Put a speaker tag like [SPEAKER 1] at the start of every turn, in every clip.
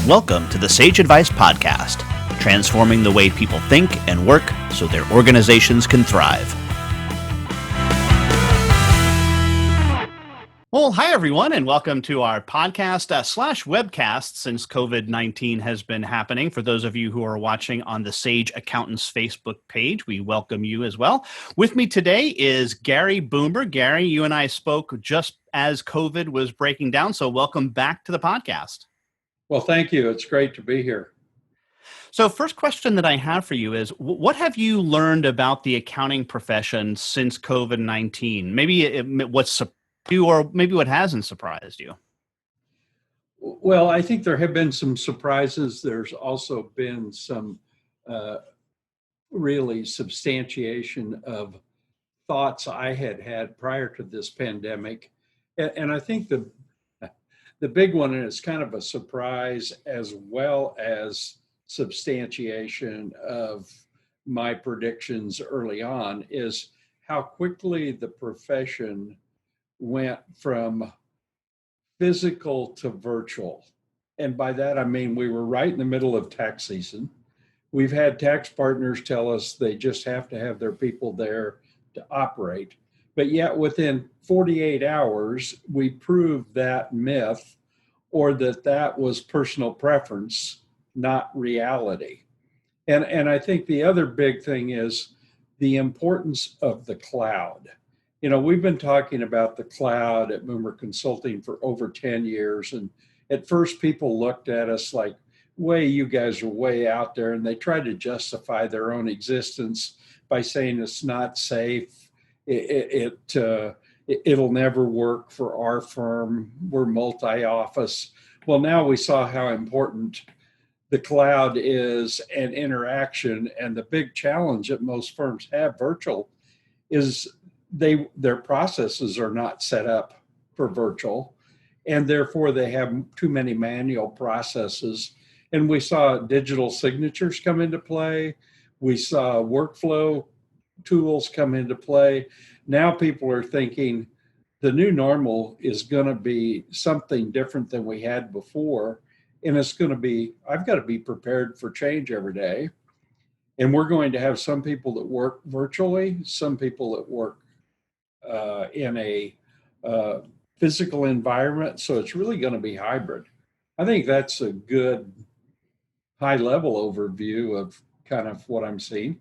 [SPEAKER 1] Welcome to the Sage Advice Podcast, transforming the way people think and work so their organizations can thrive. Well, hi, everyone, and welcome to our podcast slash webcast since COVID-19 has been happening. For those of you who are watching on the Sage Accountants Facebook page, we welcome you as well. With me today is Gary Boomer. Gary, you and I spoke just as COVID was breaking down, so welcome back to the podcast.
[SPEAKER 2] Well, thank you. It's great to be here.
[SPEAKER 1] So first question that I have for you is, what have you learned about the accounting profession since COVID-19? Maybe what's surprised you or maybe what hasn't surprised you?
[SPEAKER 2] Well, I think there have been some surprises. There's also been some really substantiation of thoughts I had prior to this pandemic. And I think the big one, and it's kind of a surprise as well as substantiation of my predictions early on, is how quickly the profession went from physical to virtual. And by that, I mean, we were right in the middle of tax season. We've had tax partners tell us they just have to have their people there to operate. But yet within 48 hours, we proved that myth, or that was personal preference, not reality. And I think the other big thing is the importance of the cloud. You know, we've been talking about the cloud at Boomer Consulting for over 10 years. And at first people looked at us like, you guys are way out there. And they tried to justify their own existence by saying it's not safe. It'll never work for our firm. We're multi-office. Well, now we saw how important the cloud is and interaction. And the big challenge that most firms have virtual is their processes are not set up for virtual, and therefore they have too many manual processes. And we saw digital signatures come into play. We saw workflow tools come into play. Now people are thinking the new normal is going to be something different than we had before. And it's going to be, I've got to be prepared for change every day. And we're going to have some people that work virtually, some people that work in a physical environment. So it's really going to be hybrid. I think that's a good high level overview of kind of what I'm seeing.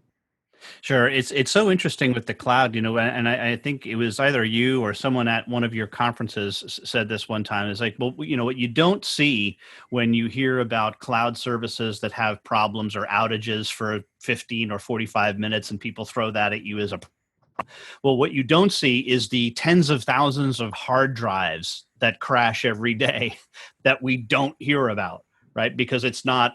[SPEAKER 1] Sure. It's so interesting with the cloud, you know, and I think it was either you or someone at one of your conferences said this one time. It's like, well, you know, what you don't see when you hear about cloud services that have problems or outages for 15 or 45 minutes and people throw that at you as a well, what you don't see is the tens of thousands of hard drives that crash every day that we don't hear about, right? Because it's not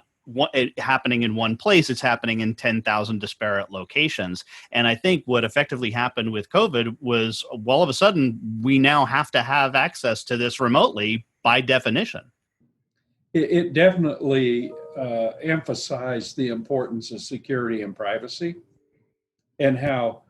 [SPEAKER 1] happening in one place, it's happening in 10,000 disparate locations. And I think what effectively happened with COVID was, well, all of a sudden, we now have to have access to this remotely by definition.
[SPEAKER 2] It definitely emphasized the importance of security and privacy, and how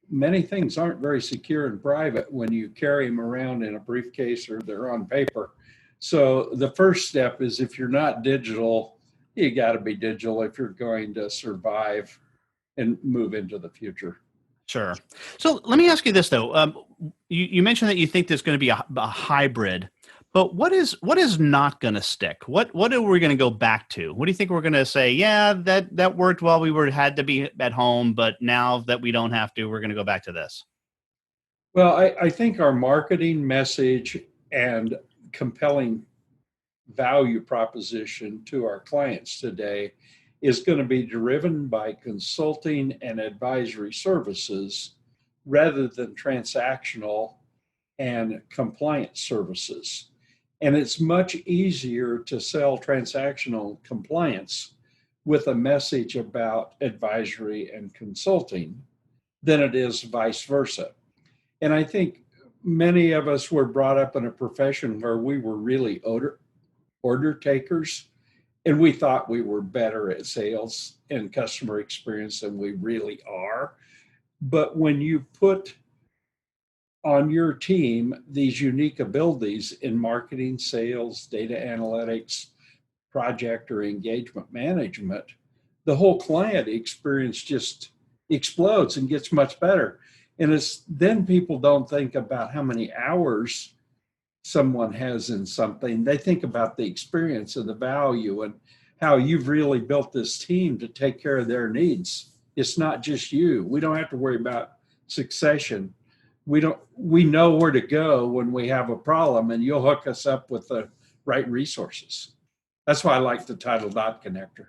[SPEAKER 2] many things aren't very secure and private when you carry them around in a briefcase or they're on paper. So the first step is, if you're not digital, you got to be digital if you're going to survive and move into the future.
[SPEAKER 1] Sure. So let me ask you this, though. You mentioned that you think there's going to be a hybrid, but what is not going to stick? What are we going to go back to? What do you think we're going to say? Yeah, that worked while we had to be at home, but now that we don't have to, we're going to go back to this.
[SPEAKER 2] Well, I think our marketing message and compelling value proposition to our clients today is going to be driven by consulting and advisory services rather than transactional and compliance services. And it's much easier to sell transactional compliance with a message about advisory and consulting than it is vice versa. And I think many of us were brought up in a profession where we were really order takers, and we thought we were better at sales and customer experience than we really are. But when you put on your team these unique abilities in marketing, sales, data analytics, project or engagement management, the whole client experience just explodes and gets much better. And it's then people don't think about how many hours someone has in something. They think about the experience and the value and how you've really built this team to take care of their needs. It's not just you. We don't have to worry about succession. We know where to go when we have a problem, and you'll hook us up with the right resources. That's why I like the title dot connector.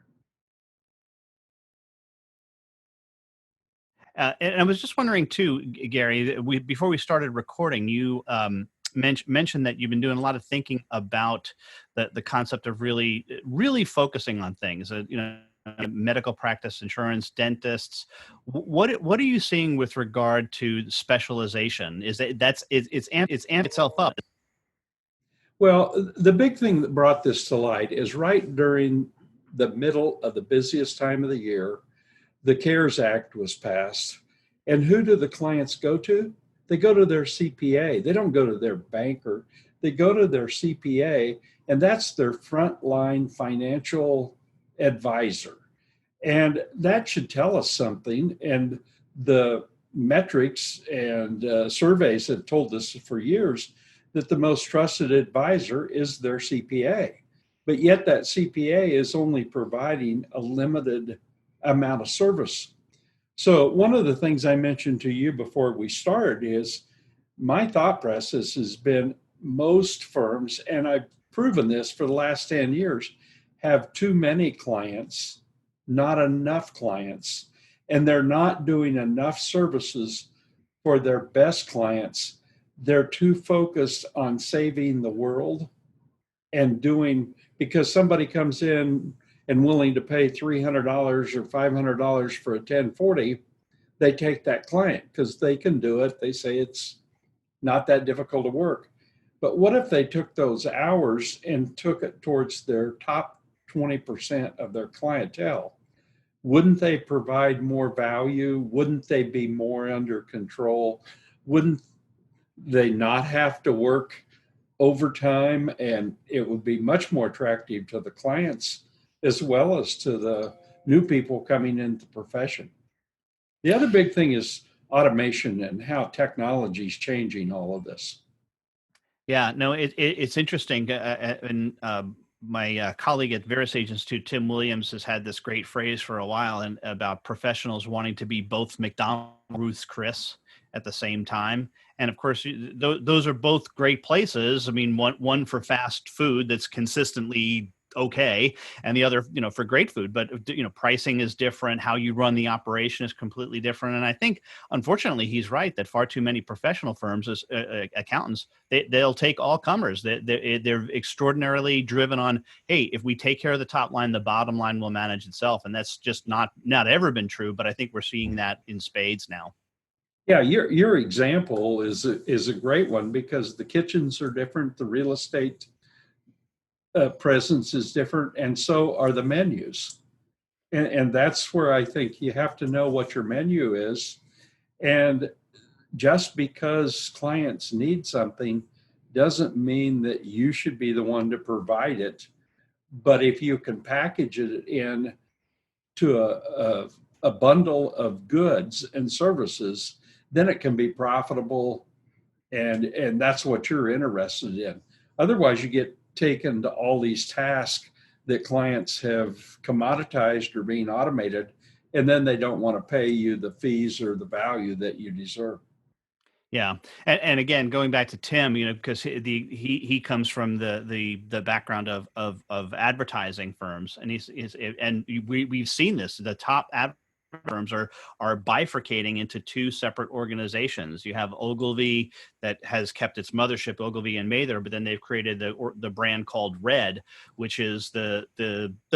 [SPEAKER 1] And I was just wondering too, Gary, before we started recording, you mentioned that you've been doing a lot of thinking about the concept of really focusing on things. Medical practice, insurance, dentists. What are you seeing with regard to specialization? Is that it's amped itself up?
[SPEAKER 2] Well, the big thing that brought this to light is right during the middle of the busiest time of the year, the CARES Act was passed. And who do the clients go to? They go to their CPA. They don't go to their banker. They go to their CPA, and that's their frontline financial advisor. And that should tell us something. And the metrics and surveys have told us for years that the most trusted advisor is their CPA. But yet that CPA is only providing a limited amount of service. So one of the things I mentioned to you before we start is my thought process has been most firms, and I've proven this for the last 10 years, have too many clients, not enough clients, and they're not doing enough services for their best clients. They're too focused on saving the world and because somebody comes in and willing to pay $300 or $500 for a 1040, they take that client because they can do it. They say it's not that difficult to work. But what if they took those hours and took it towards their top 20% of their clientele? Wouldn't they provide more value? Wouldn't they be more under control? Wouldn't they not have to work overtime? And it would be much more attractive to the clients as well as to the new people coming into the profession. The other big thing is automation and how technology is changing all of this.
[SPEAKER 1] Yeah, no, it's interesting. And my colleague at Veris Institute, Tim Williams, has had this great phrase for a while and about professionals wanting to be both McDonald's and Ruth's Chris at the same time. And of course, those are both great places. I mean, one for fast food that's consistently okay, and the other, for great food. But pricing is different. How you run the operation is completely different. And I think, unfortunately, he's right that far too many professional firms, as accountants, they'll take all comers. They're extraordinarily driven on, hey, if we take care of the top line, the bottom line will manage itself. And that's just not ever been true. But I think we're seeing that in spades now.
[SPEAKER 2] Yeah, your example is a great one because the kitchens are different, the real estate presence is different, and so are the menus. And that's where I think you have to know what your menu is. And just because clients need something doesn't mean that you should be the one to provide it. But if you can package it in to a bundle of goods and services, then it can be profitable, and that's what you're interested in. Otherwise, you get taken to all these tasks that clients have commoditized or being automated, and then they don't want to pay you the fees or the value that you deserve.
[SPEAKER 1] Yeah, and again, going back to Tim, because he comes from the background of advertising firms, and we've seen this. The top ad firms are bifurcating into two separate organizations. You have Ogilvy that has kept its mothership, Ogilvy and Mather, but then they've created the brand called Red, which is the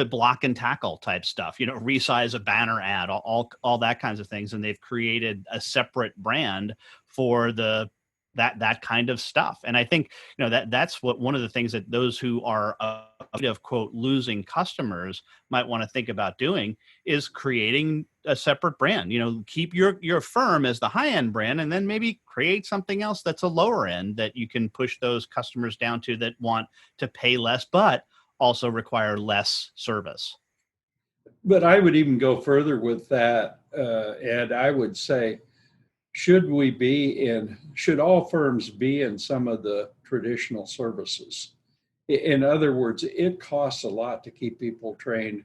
[SPEAKER 1] block and tackle type stuff. Resize a banner ad, all that kinds of things, and they've created a separate brand for that kind of stuff. And I think that's what one of the things that those who are afraid of, quote, losing customers might want to think about doing is creating a separate brand. Keep your firm as the high end brand, and then maybe create something else that's a lower end that you can push those customers down to that want to pay less but also require less service.
[SPEAKER 2] But I would even go further with that, Ed. I would say, should all firms be in some of the traditional services? In other words, it costs a lot to keep people trained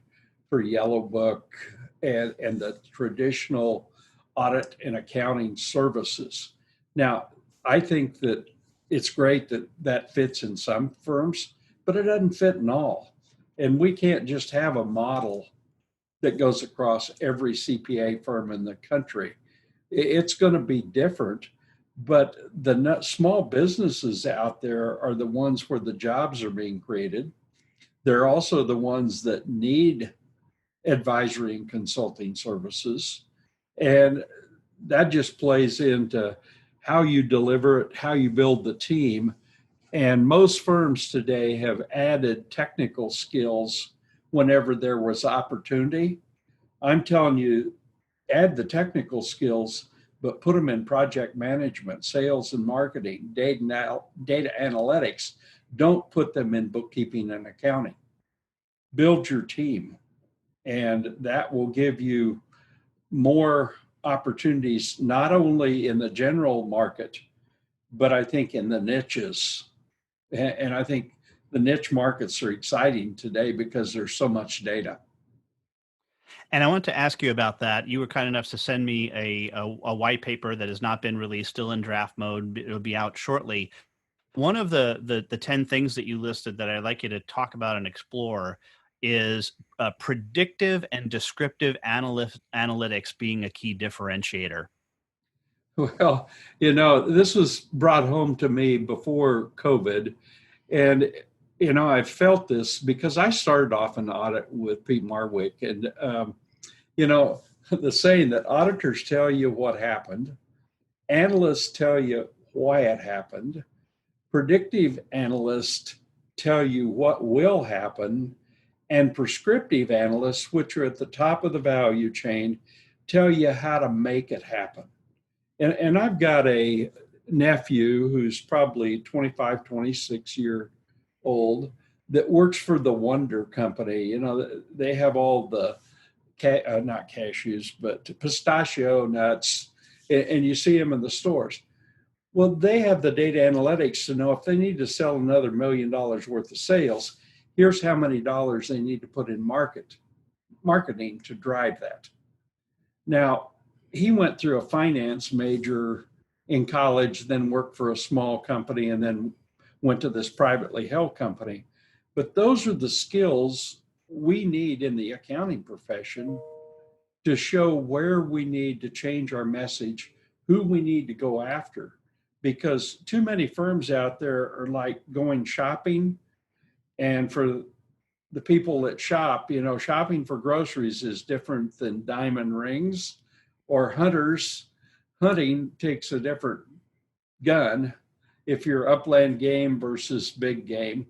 [SPEAKER 2] for Yellow Book and the traditional audit and accounting services. Now, I think that it's great that that fits in some firms, but it doesn't fit in all. And we can't just have a model that goes across every CPA firm in the country. It's going to be different, but the small businesses out there are the ones where the jobs are being created. They're also the ones that need advisory and consulting services. And that just plays into how you deliver it, how you build the team. And most firms today have added technical skills whenever there was opportunity. I'm telling you, add the technical skills, but put them in project management, sales and marketing, data analytics. Don't put them in bookkeeping and accounting. Build your team, and that will give you more opportunities, not only in the general market, but I think in the niches. And I think the niche markets are exciting today because there's so much data.
[SPEAKER 1] And I want to ask you about that. You were kind enough to send me a white paper that has not been released, still in draft mode. It'll be out shortly. One of the 10 things that you listed that I'd like you to talk about and explore is predictive and descriptive analytics being a key differentiator.
[SPEAKER 2] Well, this was brought home to me before COVID. And, I felt this because I started off an audit with Pete Marwick. And, the saying that auditors tell you what happened, analysts tell you why it happened, predictive analysts tell you what will happen, and prescriptive analysts, which are at the top of the value chain, tell you how to make it happen. And I've got a nephew who's probably 25, 26-year old that works for the Wonder Company. They have all the, not cashews, but pistachio nuts, and you see them in the stores. Well, they have the data analytics to know if they need to sell another $1 million worth of sales, here's how many dollars they need to put in marketing to drive that. Now, he went through a finance major in college, then worked for a small company, and then went to this privately held company. But those are the skills we need in the accounting profession to show where we need to change our message, who we need to go after. Because too many firms out there are like going shopping, and for the people that shop, shopping for groceries is different than diamond rings, or hunting takes a different gun if you're upland game versus big game.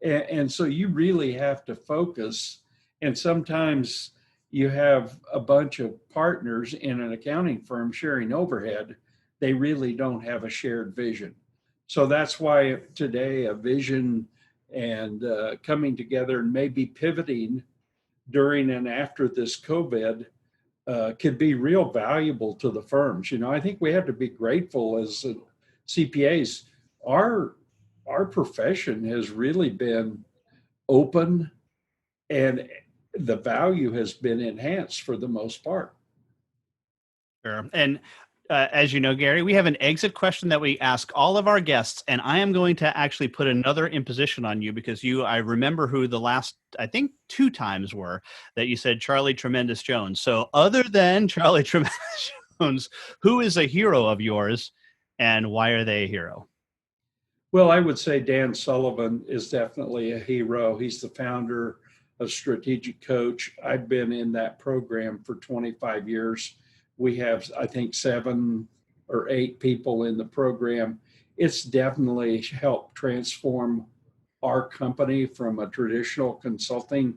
[SPEAKER 2] And so you really have to focus. And sometimes you have a bunch of partners in an accounting firm sharing overhead. They really don't have a shared vision. So that's why today a vision and coming together and maybe pivoting during and after this COVID could be real valuable to the firms. I think we have to be grateful as CPAs. Our profession has really been open, and the value has been enhanced for the most part.
[SPEAKER 1] Sure. And as you know, Gary, we have an exit question that we ask all of our guests, and I am going to actually put another imposition on you because I remember who the last, I think 2 times were that you said Charlie Tremendous Jones. So other than Charlie Tremendous Jones, who is a hero of yours and why are they a hero?
[SPEAKER 2] Well, I would say Dan Sullivan is definitely a hero. He's the founder of Strategic Coach. I've been in that program for 25 years. We have, I think, 7 or 8 people in the program. It's definitely helped transform our company from a traditional consulting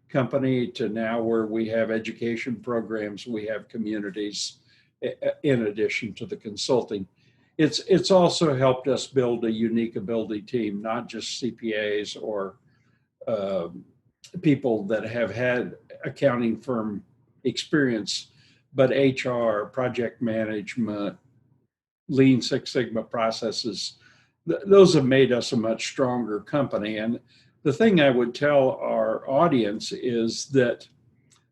[SPEAKER 2] company to now where we have education programs, we have communities in addition to the consulting. It's also helped us build a unique ability team, not just CPAs or uh, people that have had accounting firm experience, but HR, project management, Lean Six Sigma processes, those have made us a much stronger company. And the thing I would tell our audience is that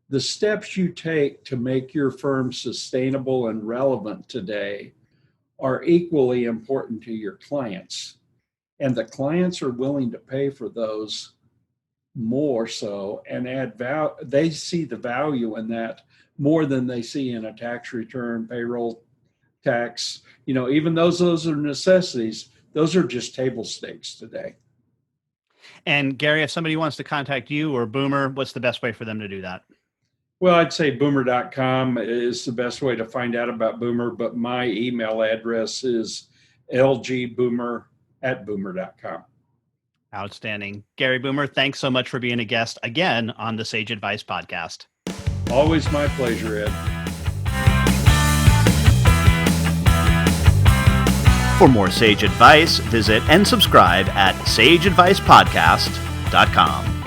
[SPEAKER 2] the steps you take to make your firm sustainable and relevant today are equally important to your clients. And the clients are willing to pay for those more so and add value. They see the value in that more than they see in a tax return, payroll tax. Even those are necessities. Those are just table stakes today.
[SPEAKER 1] And Gary, if somebody wants to contact you or Boomer, what's the best way for them to do that?
[SPEAKER 2] Well, I'd say boomer.com is the best way to find out about Boomer, but my email address is lgboomer@boomer.com.
[SPEAKER 1] Outstanding. Gary Boomer, thanks so much for being a guest again on the Sage Advice podcast.
[SPEAKER 2] Always my pleasure, Ed.
[SPEAKER 1] For more Sage Advice, visit and subscribe at sageadvicepodcast.com.